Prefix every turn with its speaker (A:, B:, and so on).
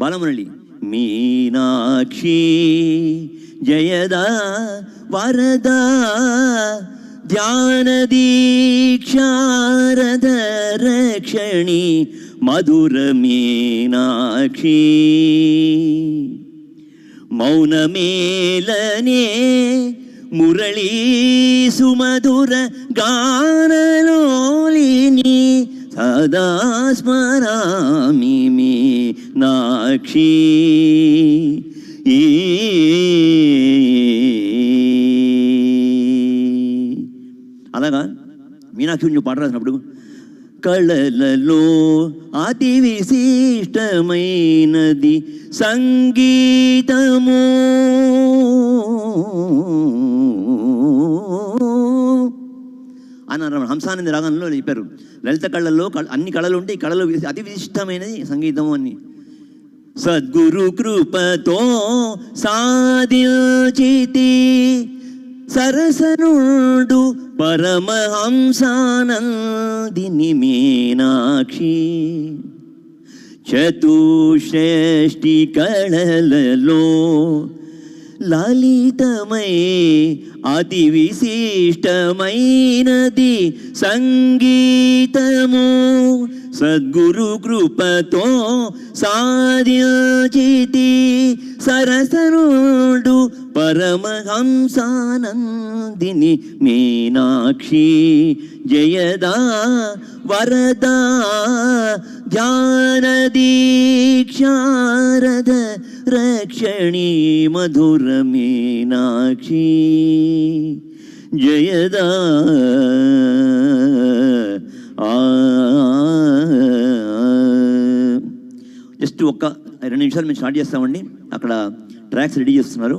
A: బాలమురళి మీనాక్షి జయదా వరదా ధ్యాన దీక్షారద రక్షణి మధుర మీనాక్షి మౌనమేలనే మురళీ సుమధుర గానలోలిని సదా స్మరామి మీనాక్షి. అలాగా మీనాక్షి గురించి పాట రాసినప్పుడు కళలలో అతి విశిష్టమైనది సంగీతము, అన్నారు హంసానంద రాగంలో చెప్పారు. లలిత కళల్లో అన్ని కళలు ఉంటే ఈ కళలో అతి విశిష్టమైనది సంగీతము అని. సద్గురు కృపతో సాధించితి సరసనుడు పరమహంసానందిని మీనాక్షి. చతుషష్ఠి కళలలో లలితమై అతి విశిష్టమైనది సంగీతము. సద్గురు కృపతో సాధించితి సరసనుడు పరమహంసానందిని మీనాక్షి. జయదా వరదా ధ్యాన దీక్షారద రక్షణి మధుర మీనాక్షి. జయదా జస్ట్ ఒక్క 2 నిమిషాలు మేము స్టార్ట్ చేస్తామండి. అక్కడ ట్రాక్స్ రెడీ చేస్తున్నారు.